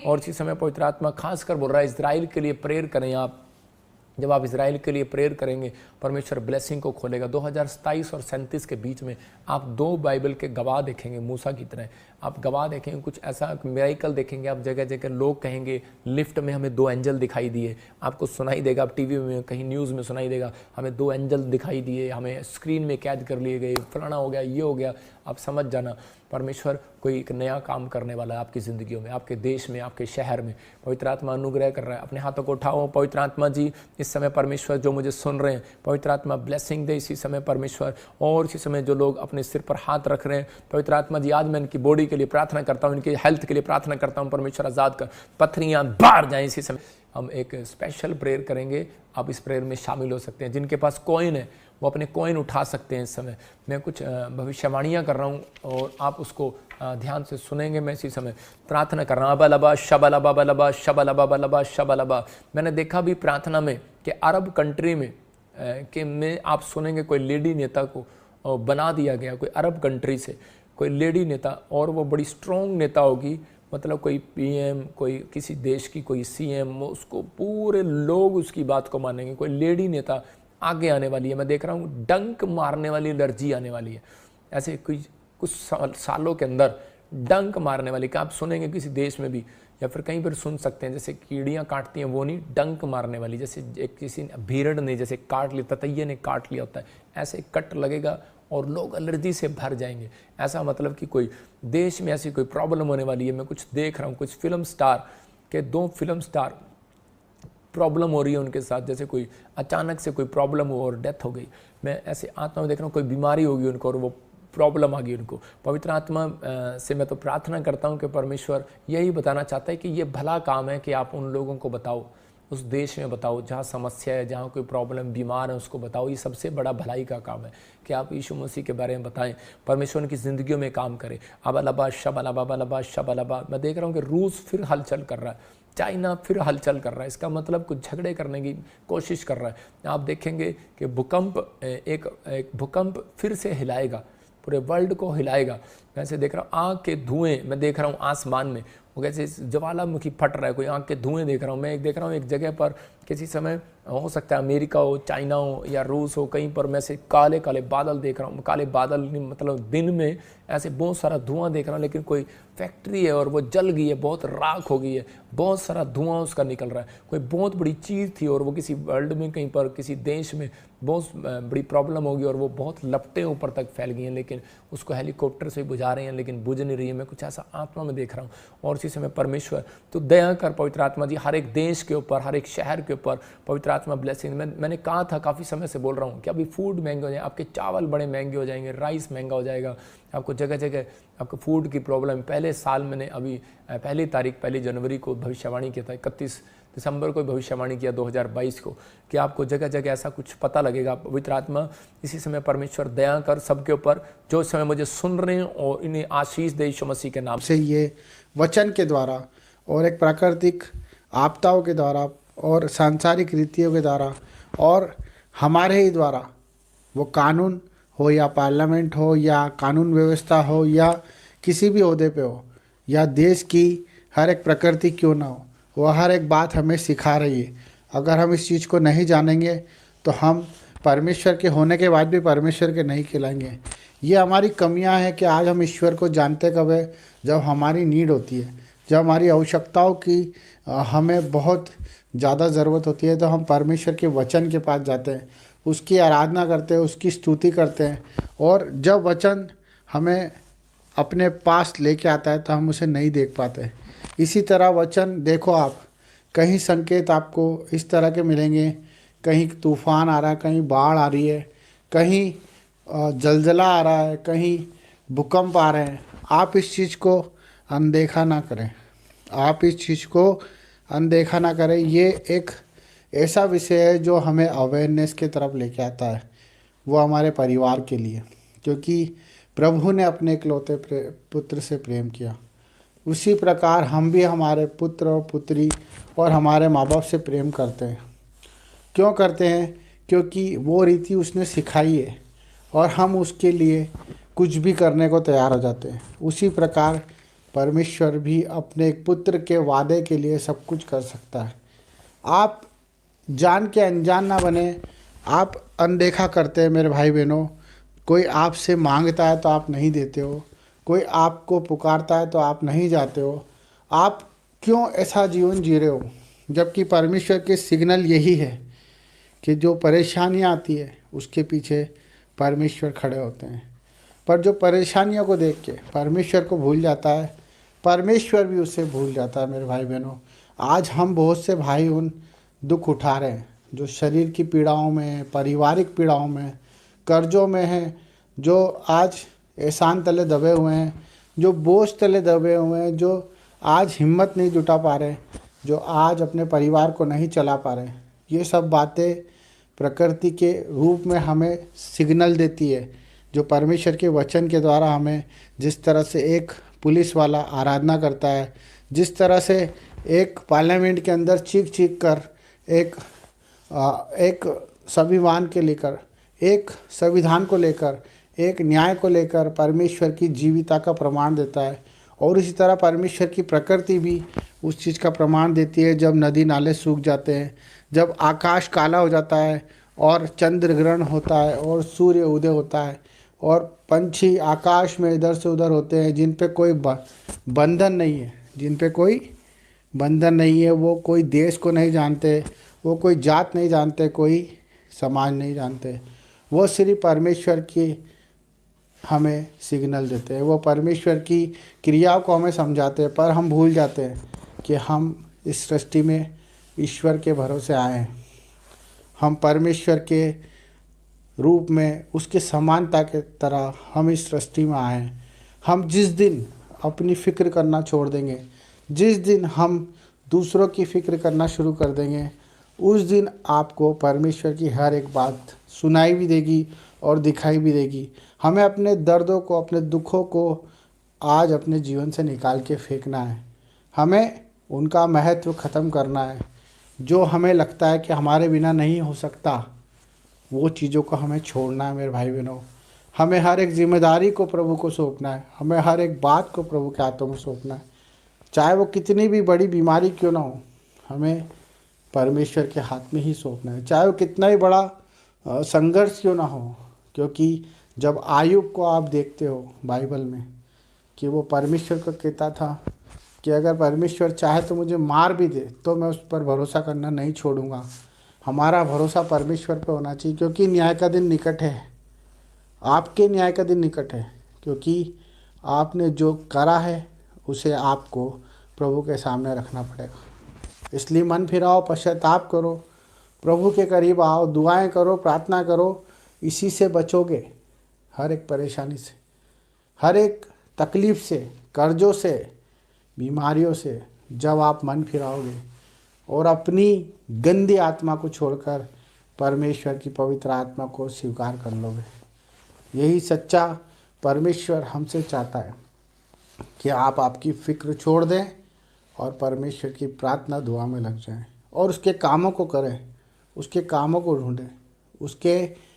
और इसी समय पवित्र आत्मा खासकर बोल रहा है इजराइल के लिए प्रेयर करें आप। जब आप इजराइल के लिए प्रेयर करेंगे परमेश्वर ब्लेसिंग को खोलेगा। 2027 और 37 के बीच में आप 2 बाइबल के गवाह देखेंगे मूसा की तरह। आप गवाह देखेंगे, कुछ ऐसा मिरेकल देखेंगे आप। जगह जगह लोग कहेंगे लिफ्ट में हमें 2 एंजल दिखाई दिए। आपको सुनाई देगा, आप टीवी में कहीं न्यूज़ में सुनाई देगा हमें 2 एंजल दिखाई दिए, हमें स्क्रीन में कैद कर लिए गए, फलाना हो गया, ये हो गया। आप समझ जाना परमेश्वर कोई एक नया काम करने वाला है आपकी ज़िंदगियों में, आपके देश में, आपके शहर में। पवित्र आत्मा अनुग्रह कर रहा है। अपने हाथों को उठाओ। पवित्र आत्मा जी इस समय परमेश्वर जो मुझे सुन रहे हैं, पवित्र आत्मा ब्लेसिंग दे इसी समय परमेश्वर। और इसी समय जो लोग अपने सिर पर हाथ रख रहे हैं पवित्र आत्मा जी, आज मैं इनकी बॉडी के लिए प्रार्थना करता हूँ, इनकी हेल्थ के लिए प्रार्थना करता हूँ। परमेश्वर आज़ाद कर, पत्थरियाँ बाहर जाएँ इसी समय। हम एक स्पेशल प्रेयर करेंगे, आप इस प्रेयर में शामिल हो सकते हैं। जिनके पास कॉइन है वो अपने कॉइन उठा सकते हैं। इस समय मैं कुछ भविष्यवाणियाँ कर रहा हूँ और आप उसको ध्यान से सुनेंगे। मैं इसी समय प्रार्थना कर रहा हूँ। अबलबा शबलबा बलबा शबलबा बलबा शबलबा। मैंने देखा भी प्रार्थना में कि अरब कंट्री में कि में आप सुनेंगे कोई लेडी नेता को बना दिया गया, कोई अरब कंट्री से कोई लेडी नेता, और वो बड़ी स्ट्रॉन्ग नेता होगी। मतलब कोई पीएम, कोई किसी देश की कोई सीएम, उसको पूरे लोग उसकी बात को मानेंगे। कोई लेडी नेता आगे आने वाली है। मैं देख रहा हूँ डंक मारने वाली एलर्जी आने वाली है। ऐसे कुछ सालों के अंदर डंक मारने वाली का आप सुनेंगे किसी देश में भी, या फिर कहीं पर सुन सकते हैं। जैसे कीड़ियाँ काटती हैं वो नहीं, डंक मारने वाली, जैसे एक किसी भीड़ ने जैसे काट लिया, ततैये ने काट लिया होता है, ऐसे कट लगेगा और लोग एलर्जी से भर जाएंगे। ऐसा मतलब कि कोई देश में ऐसी कोई प्रॉब्लम होने वाली है। मैं कुछ देख रहा हूँ, कुछ फिल्म स्टार के 2 फिल्म स्टार प्रॉब्लम हो रही है उनके साथ, जैसे कोई अचानक से कोई प्रॉब्लम हो और डेथ हो गई। मैं ऐसे आत्मा में देख रहा हूँ कोई बीमारी होगी उनको और वो प्रॉब्लम आ गई उनको। पवित्र आत्मा से मैं तो प्रार्थना करता हूँ कि परमेश्वर यही बताना चाहता है कि ये भला काम है कि आप उन लोगों को बताओ, उस देश में बताओ जहाँ समस्या है, जहाँ कोई प्रॉब्लम, बीमार है, उसको बताओ। ये सबसे बड़ा भलाई का काम है कि आप यीशु मसीह के बारे में बताएं, परमेश्वर उनकी ज़िंदगियों में काम करे। अबलबा शबलबा बलबा शबलबा। मैं देख रहा हूँ कि रूस फिर हलचल कर रहा है, चाइना फिर हलचल कर रहा है। इसका मतलब कुछ झगड़े करने की कोशिश कर रहा है। आप देखेंगे कि भूकंप एक भूकंप फिर से हिलाएगा, पूरे वर्ल्ड को हिलाएगा। मैं ऐसे देख रहा हूँ आग के धुएं, मैं देख रहा हूँ आसमान में वो कैसे ज्वालामुखी फट रहा है, कोई आग के धुएं देख रहा हूँ। मैं देख रहा हूँ एक जगह पर किसी समय हो सकता है अमेरिका हो, चाइना हो या रूस हो, कहीं पर मैं से काले काले बादल देख रहा हूँ। काले बादल नहीं, मतलब दिन में ऐसे बहुत सारा धुआं देख रहा हूँ, लेकिन कोई फैक्ट्री है और वो जल गई है, बहुत राख हो गई है, बहुत सारा धुआं उसका निकल रहा है। कोई बहुत बड़ी चीज़ थी और वो किसी वर्ल्ड में कहीं पर किसी देश में बहुत बड़ी प्रॉब्लम होगी और वो बहुत लपटें ऊपर तक फैल गई हैं, लेकिन उसको हेलीकॉप्टर से बुझा रहे हैं लेकिन बुझ नहीं रही है। मैं कुछ ऐसा आत्मा में देख रहा हूँ। और इसी समय परमेश्वर तो दया कर पवित्र आत्मा जी, हर एक देश के ऊपर, हर एक शहर के ऊपर पवित्र आत्मा ब्लेसिंग। मैंने कहा था, काफ़ी समय से बोल रहा हूँ कि अभी फूड महंगे हो जाए, आपके चावल बड़े महंगे हो जाएंगे, राइस महंगा हो जाएगा, आपको जगह जगह आपको फूड की प्रॉब्लम। पहले साल मैंने अभी 1 जनवरी को भविष्यवाणी किया था, 31 दिसंबर को भविष्यवाणी किया 2022 को, कि आपको जगह जगह ऐसा कुछ पता लगेगा। पवित्र आत्मा इसी समय परमेश्वर दया कर सबके ऊपर जो इस समय मुझे सुन रहे हैं, और इन्हें आशीष दे यीशु मसीह के नाम से। ये वचन के द्वारा और एक प्राकृतिक आपदाओं के द्वारा और सांसारिक रीतियों के द्वारा और हमारे ही द्वारा, वो कानून हो या पार्लियामेंट हो या कानून व्यवस्था हो या किसी भी ओहदे पे हो या देश की हर एक प्रकृति क्यों ना हो, वह हर एक बात हमें सिखा रही है। अगर हम इस चीज़ को नहीं जानेंगे तो हम परमेश्वर के होने के बाद भी परमेश्वर के नहीं कहलाएंगे। ये हमारी कमियां हैं कि आज हम ईश्वर को जानते कब है, जब हमारी नीड होती है, जब हमारी आवश्यकताओं की हमें बहुत ज़्यादा ज़रूरत होती है, तो हम परमेश्वर के वचन के पास जाते हैं, उसकी आराधना करते हैं, उसकी स्तुति करते हैं। और जब वचन हमें अपने पास लेके आता है तो हम उसे नहीं देख पाते। इसी तरह वचन देखो, आप कहीं संकेत आपको इस तरह के मिलेंगे, कहीं तूफान आ रहा है, कहीं बाढ़ आ रही है, कहीं जलजला आ रहा है, कहीं भूकंप आ रहे हैं। आप इस चीज़ को अनदेखा ना करें, आप इस चीज़ को अनदेखा ना करें। ये एक ऐसा विषय है जो हमें अवेयरनेस की तरफ लेके आता है, वो हमारे परिवार के लिए, क्योंकि प्रभु ने अपने इकलौते पुत्र से प्रेम किया, उसी प्रकार हम भी हमारे पुत्र और पुत्री और हमारे माँ बाप से प्रेम करते हैं। क्यों करते हैं? क्योंकि वो रीति उसने सिखाई है और हम उसके लिए कुछ भी करने को तैयार हो जाते हैं। उसी प्रकार परमेश्वर भी अपने एक पुत्र के वादे के लिए सब कुछ कर सकता है। आप जान के अनजान ना बने, आप अनदेखा करते हैं मेरे भाई बहनों। कोई आपसे मांगता है तो आप नहीं देते हो, कोई आपको पुकारता है तो आप नहीं जाते हो। आप क्यों ऐसा जीवन जी रहे हो? जबकि परमेश्वर के सिग्नल यही है कि जो परेशानियाँ आती है उसके पीछे परमेश्वर खड़े होते हैं। पर जो परेशानियों को देख के परमेश्वर को भूल जाता है, परमेश्वर भी उससे भूल जाता है। मेरे भाई बहनों, आज हम बहुत से भाई उन दुख उठा रहे हैं जो शरीर की पीड़ाओं में, पारिवारिक पीड़ाओं में, कर्जों में हैं, जो आज एहसान तले दबे हुए हैं, जो बोझ तले दबे हुए हैं, जो आज हिम्मत नहीं जुटा पा रहे, जो आज अपने परिवार को नहीं चला पा रहे। ये सब बातें प्रकृति के रूप में हमें सिग्नल देती है, जो परमेश्वर के वचन के द्वारा हमें, जिस तरह से एक पुलिस वाला आराधना करता है, जिस तरह से एक पार्लियामेंट के अंदर चीख चीख कर एक संविधान के लेकर, एक संविधान को लेकर, एक न्याय को लेकर परमेश्वर की जीविता का प्रमाण देता है। और इसी तरह परमेश्वर की प्रकृति भी उस चीज़ का प्रमाण देती है। जब नदी नाले सूख जाते हैं, जब आकाश काला हो जाता है और चंद्र ग्रहण होता है और सूर्य उदय होता है और पंछी आकाश में इधर से उधर होते हैं, जिन पे कोई बंधन नहीं है, जिन पे कोई बंधन नहीं है, वो कोई देश को नहीं जानते, वो कोई जात नहीं जानते, कोई समाज नहीं जानते, वो सिर्फ परमेश्वर की हमें सिग्नल देते हैं, वो परमेश्वर की क्रियाओं को हमें समझाते हैं। पर हम भूल जाते हैं कि हम इस सृष्टि में ईश्वर के भरोसे आए हैं। हम परमेश्वर के रूप में, उसके समानता के तरह हम इस सृष्टि में आए हैं। हम जिस दिन अपनी फ़िक्र करना छोड़ देंगे, जिस दिन हम दूसरों की फ़िक्र करना शुरू कर देंगे, उस दिन आपको परमेश्वर की हर एक बात सुनाई भी देगी और दिखाई भी देगी। हमें अपने दर्दों को, अपने दुखों को आज अपने जीवन से निकाल के फेंकना है। हमें उनका महत्व ख़त्म करना है। जो हमें लगता है कि हमारे बिना नहीं हो सकता, वो चीज़ों को हमें छोड़ना है। मेरे भाई बहनों, हमें हर एक जिम्मेदारी को प्रभु को सौंपना है। हमें हर एक बात को प्रभु के हाथों में सौंपना है। चाहे वो कितनी भी बड़ी बीमारी क्यों ना हो, हमें परमेश्वर के हाथ में ही सौंपना है। चाहे वो कितना ही बड़ा संघर्ष क्यों ना हो, क्योंकि जब आयुब को आप देखते हो बाइबल में कि वो परमेश्वर को कहता था कि अगर परमेश्वर चाहे तो मुझे मार भी दे तो मैं उस पर भरोसा करना नहीं छोड़ूंगा। हमारा भरोसा परमेश्वर पर होना चाहिए, क्योंकि न्याय का दिन निकट है। आपके न्याय का दिन निकट है, क्योंकि आपने जो करा है उसे आपको प्रभु के सामने रखना पड़ेगा। इसलिए मन फिराओ, पश्चाताप करो, प्रभु के करीब आओ, दुआएं करो, प्रार्थना करो। इसी से बचोगे, हर एक परेशानी से, हर एक तकलीफ़ से, कर्जों से, बीमारियों से। जब आप मन फिराओगे और अपनी गंदी आत्मा को छोड़कर परमेश्वर की पवित्र आत्मा को स्वीकार कर लोगे, यही सच्चा परमेश्वर हमसे चाहता है कि आप आपकी फ़िक्र छोड़ दें और परमेश्वर की प्रार्थना दुआ में लग जाएं और उसके कामों को करें, उसके कामों को ढूंढें, उसके